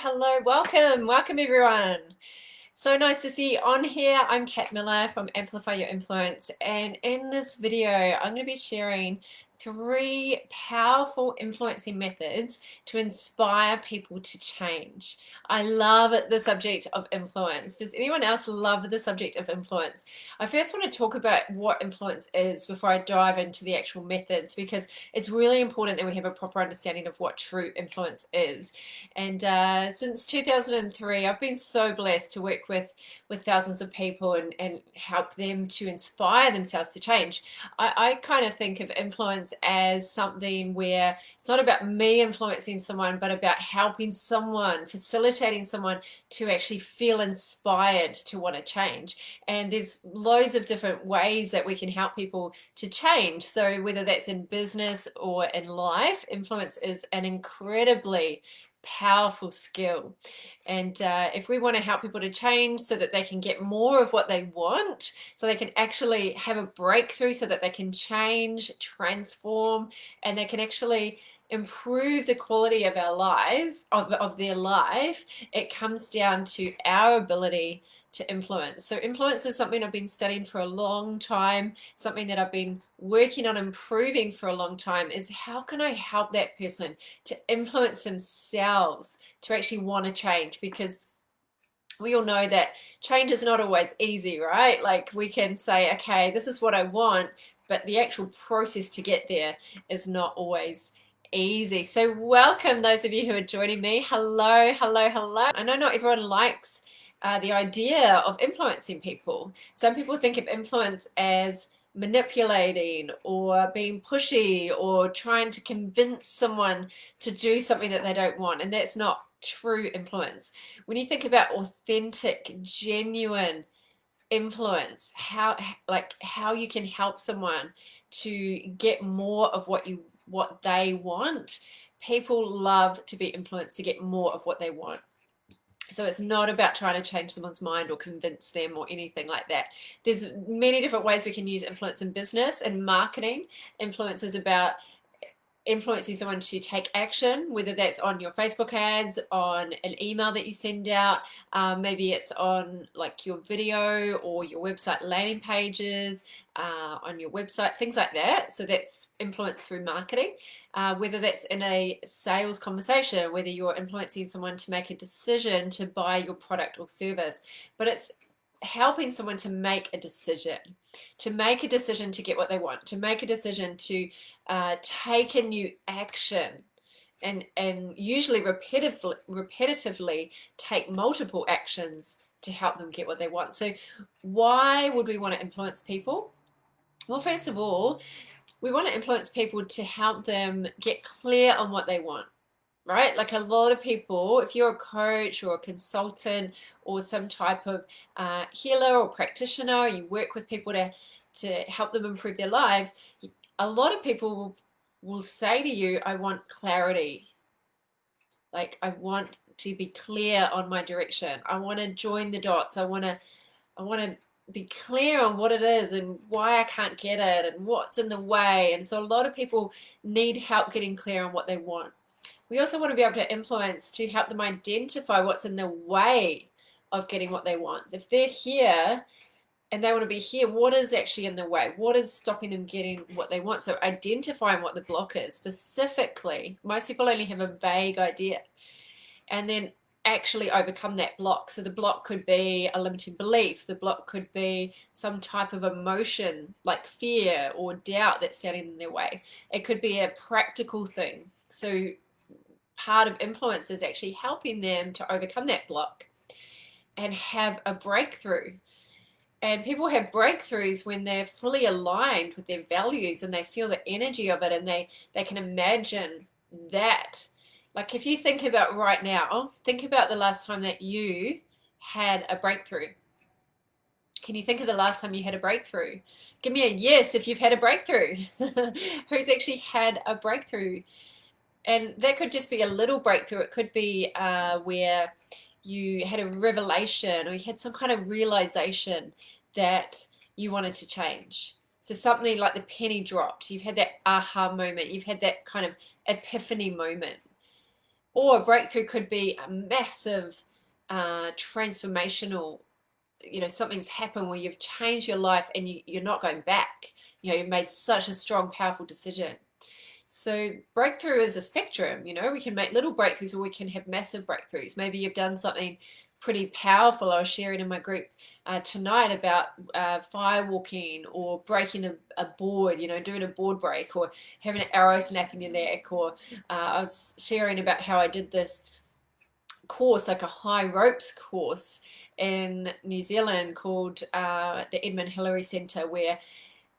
hello, welcome everyone. So nice to see you on here. I'm Kat Millar from Amplify Your Influence, and in this video, I'm going to be sharing 3 powerful influencing methods to inspire people to change. I love the subject of influence. Does anyone else love the subject of influence? I first want to talk about what influence is before I dive into the actual methods, because it's really important that we have a proper understanding of what true influence is. And since 2003, I've been so blessed to work with thousands of people and help them to inspire themselves to change. I kind of think of influence as something where it's not about me influencing someone, but about helping someone, facilitating someone to actually feel inspired to want to change. And there's loads of different ways that we can help people to change. So whether that's in business or in life, influence is an incredibly powerful skill. And if we want to help people to change so that they can get more of what they want, so they can actually have a breakthrough, so that they can change, transform, and they can actually improve the quality of our life, of their life, it comes down to our ability to influence. So influence is something I've been studying for a long time, something that I've been working on improving for a long time, is how can I help that person to influence themselves to actually want to change? Because we all know that change is not always easy, right? Like we can say, okay, this is what I want, but the actual process to get there is not always easy. So welcome those of you who are joining me. Hello, hello, hello. I know not everyone likes the idea of influencing people. Some people think of influence as manipulating or being pushy or trying to convince someone to do something that they don't want, and that's not true influence. When you think about authentic, genuine influence, how you can help someone to get more of what they want. People love to be influenced to get more of what they want. So it's not about trying to change someone's mind or convince them or anything like that. There's many different ways we can use influence in business and marketing. Influence is about influencing someone to take action, whether that's on your Facebook ads, on an email that you send out, maybe it's on like your video or your website landing pages, on your website, things like that. So that's influence through marketing. Whether that's in a sales conversation, whether you're influencing someone to make a decision to buy your product or service, but it's helping someone to make a decision, to get what they want, to make a decision to take a new action, and usually repetitively take multiple actions to help them get what they want. So why would we want to influence people? Well, first of all, we want to influence people to help them get clear on what they want, right? Like a lot of people, if you're a coach or a consultant or some type of healer or practitioner, you work with people to help them improve their lives, a lot of people will say to you, I want clarity. Like, I want to be clear on my direction. I want to join the dots. I want to be clear on what it is and why I can't get it and what's in the way. And so a lot of people need help getting clear on what they want. We also want to be able to influence to help them identify what's in the way of getting what they want. If they're here and they want to be here, what is actually in the way? What is stopping them getting what they want? So identifying what the block is specifically. Most people only have a vague idea. And then actually overcome that block. So the block could be a limiting belief. The block could be some type of emotion like fear or doubt that's standing in their way. It could be a practical thing. So part of influence is actually helping them to overcome that block and have a breakthrough. And people have breakthroughs when they're fully aligned with their values and they feel the energy of it, and they can imagine that. Like if you think about right now, think about the last time that you had a breakthrough. Can you think of the last time you had a breakthrough? Give me a yes if you've had a breakthrough. Who's actually had a breakthrough? And that could just be a little breakthrough. It could be where you had a revelation or you had some kind of realization that you wanted to change. So something like the penny dropped. You've had that aha moment. You've had that kind of epiphany moment. Or a breakthrough could be a massive transformational, something's happened where you've changed your life and you're not going back. You've made such a strong, powerful decision. So breakthrough is a spectrum. We can make little breakthroughs or we can have massive breakthroughs. Maybe you've done something pretty powerful. I was sharing in my group tonight about firewalking or breaking a board, doing a board break or having an arrow snap in your neck. Or I was sharing about how I did this course, like a high ropes course in New Zealand called the Edmund Hillary Centre, where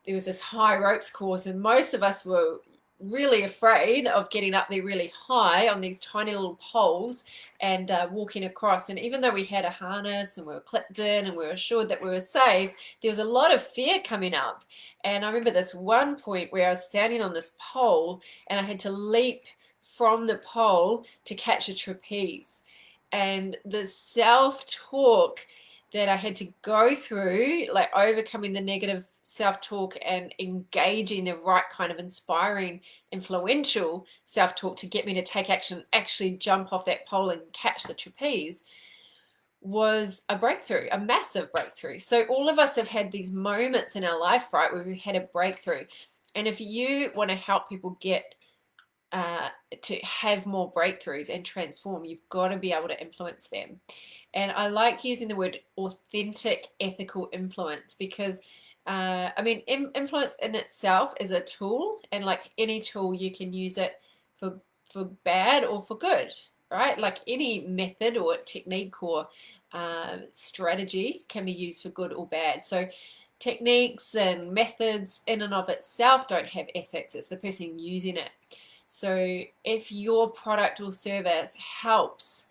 there was this high ropes course, and most of us were really afraid of getting up there really high on these tiny little poles and walking across. And even though we had a harness and we were clipped in and we were assured that we were safe, there was a lot of fear coming up. And I remember this one point where I was standing on this pole and I had to leap from the pole to catch a trapeze. And the self-talk that I had to go through, like overcoming the negative self-talk and engaging the right kind of inspiring, influential self-talk to get me to take action, actually jump off that pole and catch the trapeze, was a breakthrough, a massive breakthrough. So all of us have had these moments in our life, right, where we've had a breakthrough. And if you want to help people get to have more breakthroughs and transform, you've got to be able to influence them. And I like using the word authentic, ethical influence because influence in itself is a tool, and like any tool, you can use it for bad or for good, right? Like any method or technique or strategy can be used for good or bad. So techniques and methods in and of itself don't have ethics. It's the person using it. So if your product or service helps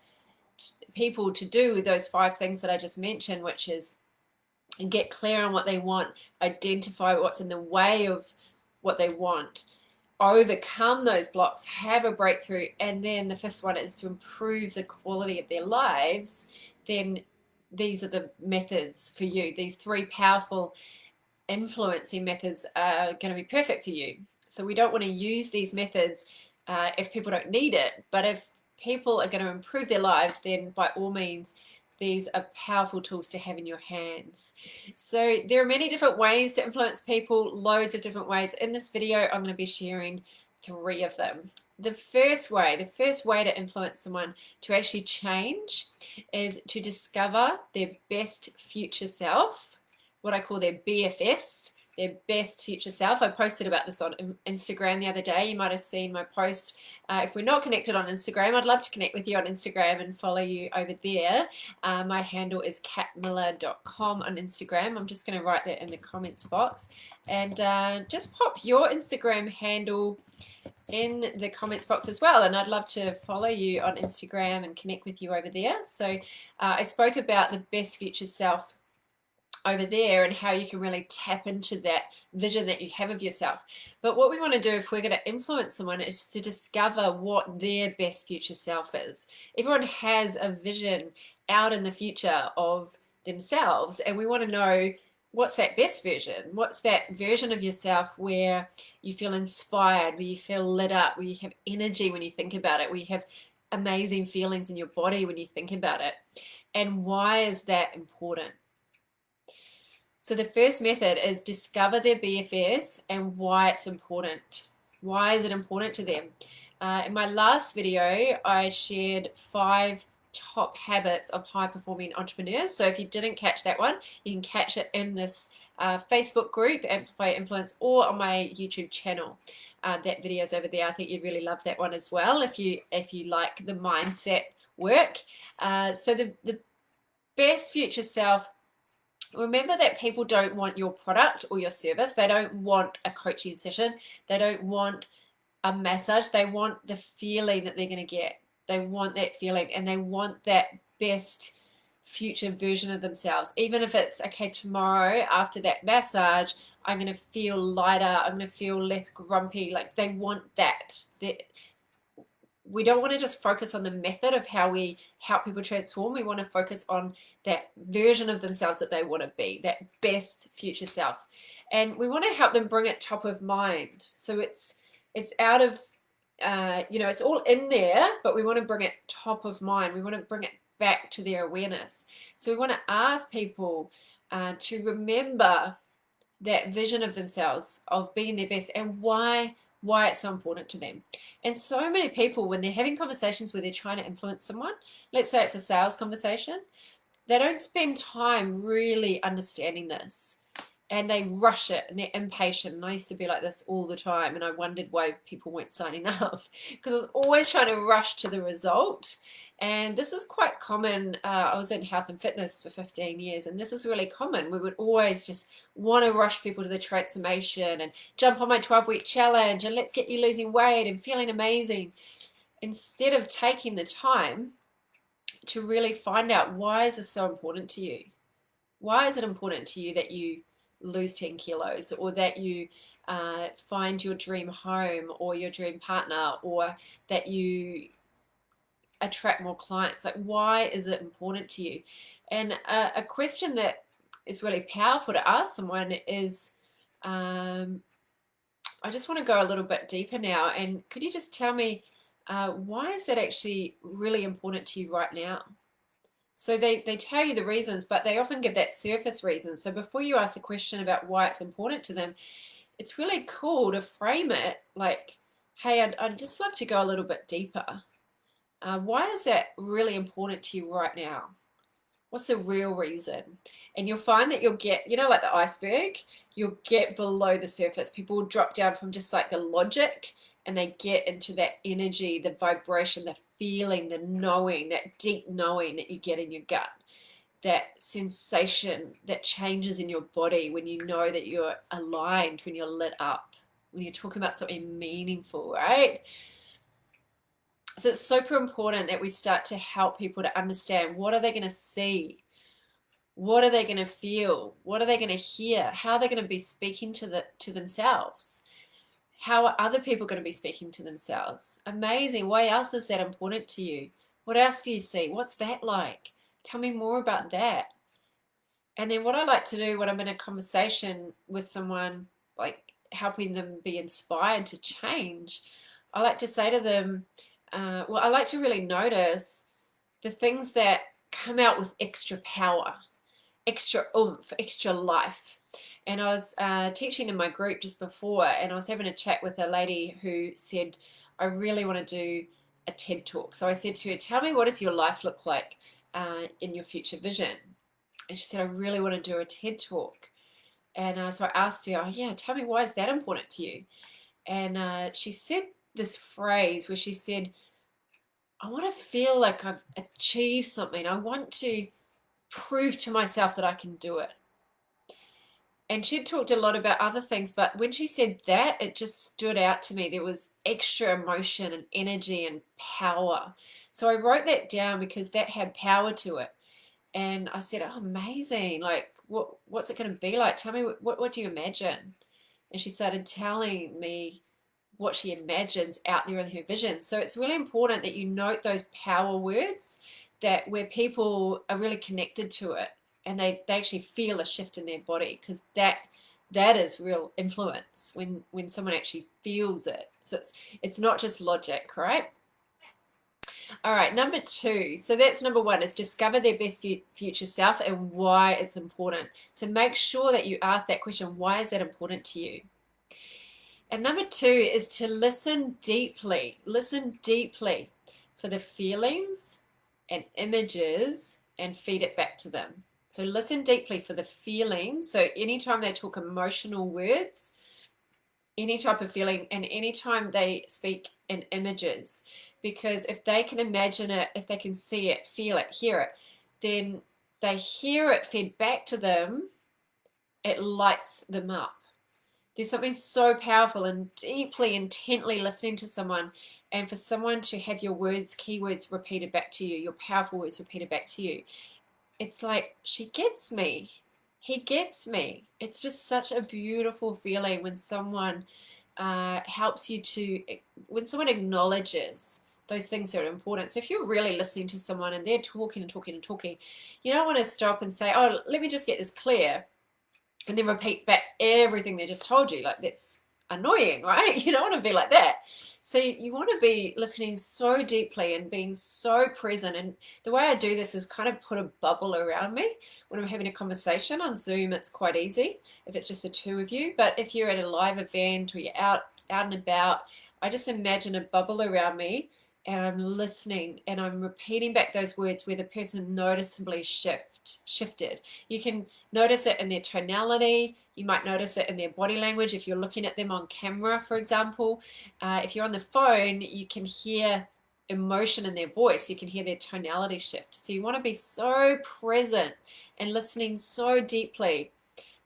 people to do those 5 things that I just mentioned, which is get clear on what they want, identify what's in the way of what they want, overcome those blocks, have a breakthrough, and then the 5th one is to improve the quality of their lives, then these are the methods for you. These 3 powerful influencing methods are going to be perfect for you. So we don't want to use these methods if people don't need it. But if people are going to improve their lives, then by all means, these are powerful tools to have in your hands. So there are many different ways to influence people, loads of different ways. In this video, I'm going to be sharing 3 of them. The first way to influence someone to actually change is to discover their best future self, what I call their BFS, their best future self. I posted about this on Instagram the other day. You might have seen my post. If we're not connected on Instagram, I'd love to connect with you on Instagram and follow you over there. My handle is katmillar.com on Instagram. I'm just going to write that in the comments box. And just pop your Instagram handle in the comments box as well, and I'd love to follow you on Instagram and connect with you over there. So I spoke about the best future self over there and how you can really tap into that vision that you have of yourself. But what we want to do if we're going to influence someone is to discover what their best future self is. Everyone has a vision out in the future of themselves, and we want to know what's that best version. What's that version of yourself where you feel inspired, where you feel lit up, where you have energy when you think about it, where you have amazing feelings in your body when you think about it. And why is that important? So the first method is discover their BFS and why it's important. Why is it important to them? In my last video, I shared 5 top habits of high-performing entrepreneurs. So if you didn't catch that one, you can catch it in this Facebook group, Amplify Influence, or on my YouTube channel. That video's over there. I think you'd really love that one as well if you like the mindset work. So the best future self. Remember that people don't want your product or your service. They don't want a coaching session. They don't want a massage. They want the feeling that they're going to get. They want that feeling, and they want that best future version of themselves. Even if it's, okay, tomorrow after that massage, I'm going to feel lighter. I'm going to feel less grumpy. Like, they want that. We don't want to just focus on the method of how we help people transform. We want to focus on that version of themselves that they want to be, that best future self. And we want to help them bring it top of mind. So it's out of you know, it's all in there, but we want to bring it top of mind. We want to bring it back to their awareness. So we want to ask people to remember that vision of themselves of being their best and why it's so important to them. And so many people, when they're having conversations where they're trying to influence someone, let's say it's a sales conversation, they don't spend time really understanding this, and they rush it and they're impatient. And I used to be like this all the time, and I wondered why people weren't signing up because I was always trying to rush to the result. And this is quite common. I was in health and fitness for 15 years, and this was really common. We would always just want to rush people to the transformation and jump on my 12-week challenge and let's get you losing weight and feeling amazing, instead of taking the time to really find out, why is this so important to you? Why is it important to you that you lose 10 kilos, or that you find your dream home or your dream partner, or that you attract more clients? Like, why is it important to you? And a question that is really powerful to ask someone is, I just want to go a little bit deeper now, and could you just tell me, why is that actually really important to you right now? So they tell you the reasons, but they often give that surface reason. So before you ask the question about why it's important to them, it's really cool to frame it like, hey, I'd just love to go a little bit deeper. Why is that really important to you right now? What's the real reason? And you'll find that you'll get, you know, like the iceberg, you'll get below the surface. People will drop down from just like the logic, and they get into that energy, the vibration, the feeling, the knowing, that deep knowing that you get in your gut, that sensation that changes in your body when you know that you're aligned, when you're lit up, when you're talking about something meaningful, right? So it's super important that we start to help people to understand, what are they going to see? What are they going to feel? What are they going to hear? How are they going to be speaking to themselves? How are other people going to be speaking to themselves? Amazing. Why else is that important to you? What else do you see? What's that like? Tell me more about that. And then what I like to do when I'm in a conversation with someone, like helping them be inspired to change, I like to say to them, well, I like to really notice the things that come out with extra power, extra oomph, extra life. And I was teaching in my group just before, and I was having a chat with a lady who said, I really want to do a TED talk. So I said to her, tell me, what does your life look like in your future vision? And she said, I really want to do a TED talk. And so I asked her, oh yeah, tell me, why is that important to you? And she said this phrase where she said, I want to feel like I've achieved something. I want to prove to myself that I can do it. And she'd talked a lot about other things, but when she said that, it just stood out to me. There was extra emotion and energy and power. So I wrote that down because that had power to it. And I said, oh, amazing. Like, what's it going to be like? Tell me, what do you imagine? And she started telling me what she imagines out there in her vision. So it's really important that you note those power words, that where people are really connected to it, and they actually feel a shift in their body, because that is real influence, when someone actually feels it. So it's not just logic, right? All right, number 2. So that's number 1, is discover their best future self and why it's important. So make sure that you ask that question, why is that important to you? And number 2 is to listen deeply. Listen deeply for the feelings and images and feed it back to them. So listen deeply for the feelings. So anytime they talk emotional words, any type of feeling, and anytime they speak in images, because if they can imagine it, if they can see it, feel it, hear it, then they hear it fed back to them, it lights them up. There's something so powerful in deeply, intently listening to someone, and for someone to have your words, keywords repeated back to you, your powerful words repeated back to you. It's like, she gets me. He gets me. It's just such a beautiful feeling when someone helps you to, when someone acknowledges those things that are important. So if you're really listening to someone and they're talking and talking and talking, you don't want to stop and say, oh, let me just get this clear, and then repeat back everything they just told you. Like, that's annoying, right? You don't want to be like that. So you want to be listening so deeply and being so present. And the way I do this is kind of put a bubble around me. When I'm having a conversation on Zoom, it's quite easy if it's just the two of you. But if you're at a live event or you're out and about, I just imagine a bubble around me and I'm listening and I'm repeating back those words where the person noticeably shifted. You can notice it in their tonality. You might notice it in their body language if you're looking at them on camera, for example. If you're on the phone, you can hear emotion in their voice. You can hear their tonality shift. So you want to be so present and listening so deeply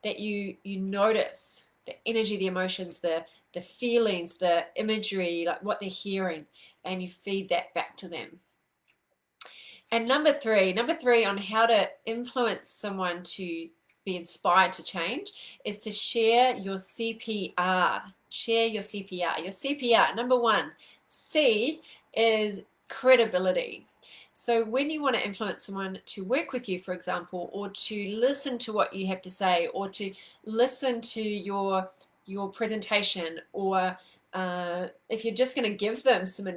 that you notice the energy, the emotions, the feelings, the imagery, like what they're hearing, and you feed that back to them. And number three on how to influence someone to be inspired to change is to share your CPR. Share your CPR. Your CPR, number one, C is credibility. So when you want to influence someone to work with you, for example, or to listen to what you have to say, or to listen to your presentation, or if you're just going to give them some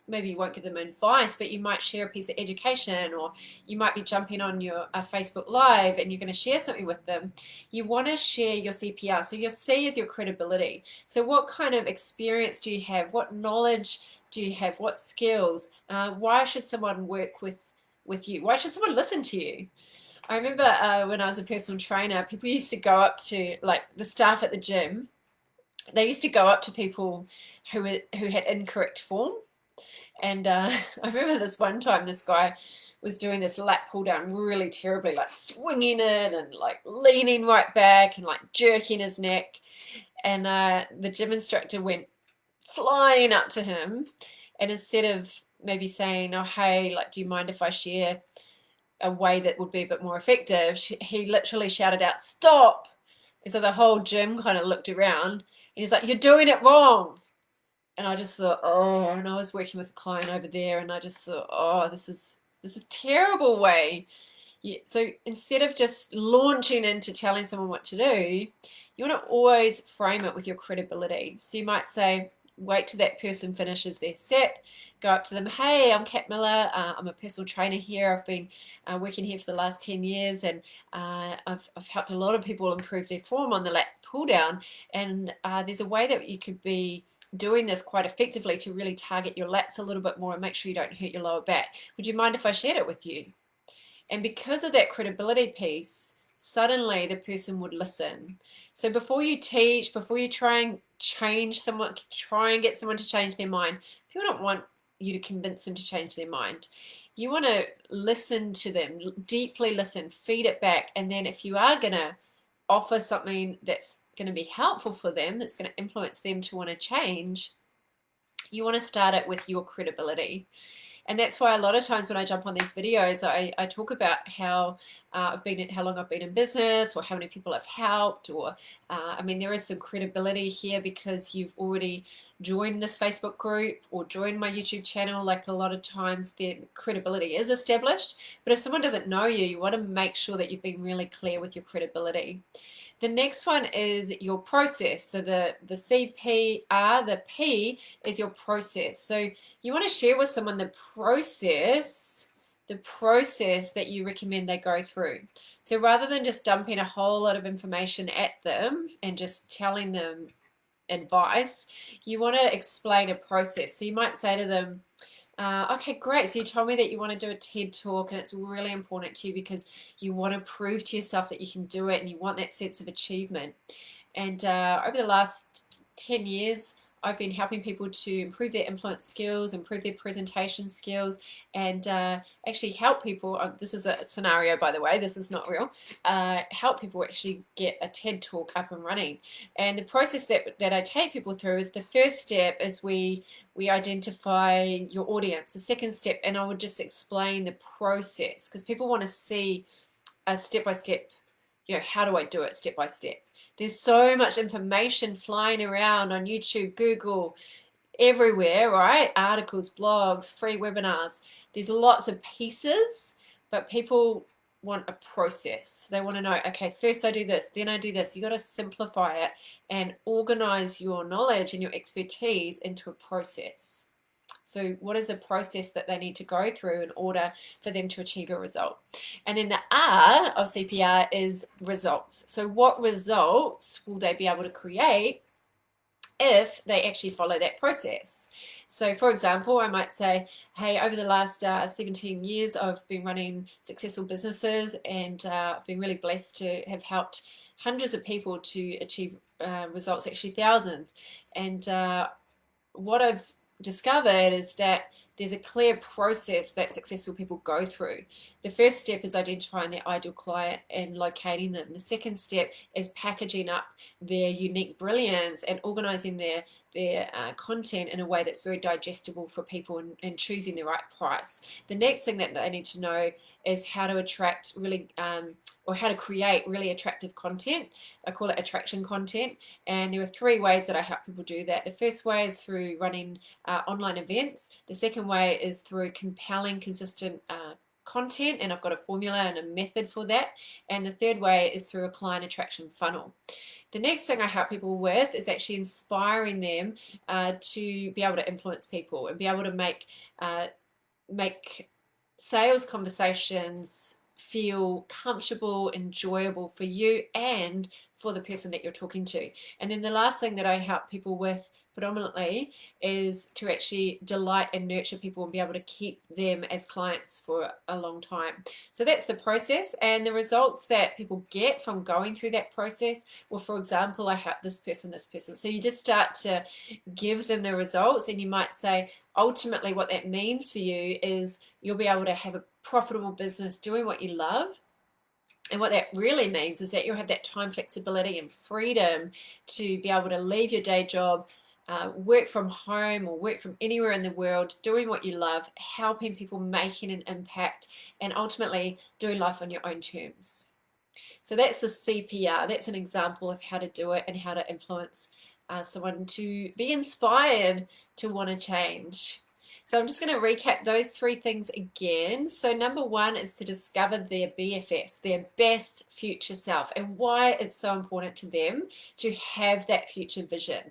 maybe you won't give them advice, but you might share a piece of education, or you might be jumping on your Facebook Live and you're going to share something with them. You want to share your CPR. So your C is your credibility. So what kind of experience do you have? What knowledge do you have? What skills? Why should someone work with you? Why should someone listen to you? I remember when I was a personal trainer, people used to go up to, like, the staff at the gym. They used to go up to people who had incorrect form. And I remember this one time, this guy was doing this lat pull down really terribly, like swinging it and like leaning right back and like jerking his neck. And the gym instructor went flying up to him, and instead of maybe saying, "Oh, hey, like, do you mind if I share a way that would be a bit more effective?" he literally shouted out, "Stop!" And so the whole gym kind of looked around, and he's like, "You're doing it wrong." And I just thought, oh, and I was working with a client over there, and I just thought, oh, this is a terrible way. So instead of just launching into telling someone what to do, you want to always frame it with your credibility. So you might say, wait till that person finishes their set, go up to them, "Hey, I'm Kat Millar. I'm a personal trainer here. I've been working here for the last 10 years, and I've helped a lot of people improve their form on the lat pull down. And there's a way that you could be doing this quite effectively to really target your lats a little bit more and make sure you don't hurt your lower back. Would you mind if I shared it with you?" And because of that credibility piece, suddenly the person would listen. So before you teach, before you try and change someone, try and get someone to change their mind, people don't want you to convince them to change their mind. You want to listen to them, deeply listen, feed it back. And then if you are going to offer something that's going to be helpful for them, that's going to influence them to want to change, you want to start it with your credibility. And that's why a lot of times when I jump on these videos, I talk about how long I've been in business, or how many people I've helped, or I mean, there is some credibility here because you've already joined this Facebook group or joined my YouTube channel. Like, a lot of times the credibility is established. But if someone doesn't know you, you want to make sure that you've been really clear with your credibility. The next one is your process. So the CPR, the P is your process. So you want to share with someone the process that you recommend they go through. So rather than just dumping a whole lot of information at them and just telling them advice, you want to explain a process. So you might say to them, okay, great. So you told me that you want to do a TED talk, and it's really important to you because you want to prove to yourself that you can do it, and you want that sense of achievement. And over the last 10 years, I've been helping people to improve their influence skills, improve their presentation skills, and actually help people. This is a scenario, by the way, this is not real. Help people actually get a TED talk up and running. And the process that I take people through is, the first step is we identify your audience. The second step, and I would just explain the process, because people want to see a step-by-step, how do I do it step by step? There's so much information flying around on YouTube, Google, everywhere, right? Articles, blogs, free webinars. There's lots of pieces, but people want a process. They want to know, okay, first I do this, then I do this. You got to simplify it and organize your knowledge and your expertise into a process. So what is the process that they need to go through in order for them to achieve a result? And then the R of CPR is results. So what results will they be able to create if they actually follow that process? So for example, I might say, hey, over the last 17 years, I've been running successful businesses, and I've been really blessed to have helped hundreds of people to achieve results, actually thousands. And what I've discovered is that there's a clear process that successful people go through. The first step is identifying their ideal client and locating them. The second step is packaging up their unique brilliance and organizing their content in a way that's very digestible for people, and choosing the right price. The next thing that they need to know is how to attract really or how to create really attractive content. I call it attraction content. And there are 3 ways that I help people do that. The first way is through running online events. The second way is through compelling, consistent content, and I've got a formula and a method for that. And the third way is through a client attraction funnel. The next thing I help people with is actually inspiring them to be able to influence people and be able to make sales conversations feel comfortable, enjoyable for you and for the person that you're talking to. And then the last thing that I help people with predominantly is to actually delight and nurture people and be able to keep them as clients for a long time. So that's the process, and the results that people get from going through that process. Well, for example, I help this person, this person. So you just start to give them the results, and you might say, ultimately what that means for you is you'll be able to have a profitable business doing what you love. And what that really means is that you'll have that time flexibility and freedom to be able to leave your day job, work from home or work from anywhere in the world, doing what you love, helping people, making an impact, and ultimately doing life on your own terms. So that's the CPR. That's an example of how to do it and how to influence someone to be inspired to want to change. So I'm just going to recap those 3 things again. So number 1 is to discover their BFS, their best future self, and why it's so important to them to have that future vision.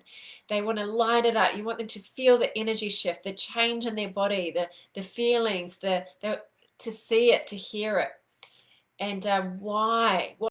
They want to light it up. You want them to feel the energy shift, the change in their body, the feelings, to see it, to hear it. And why?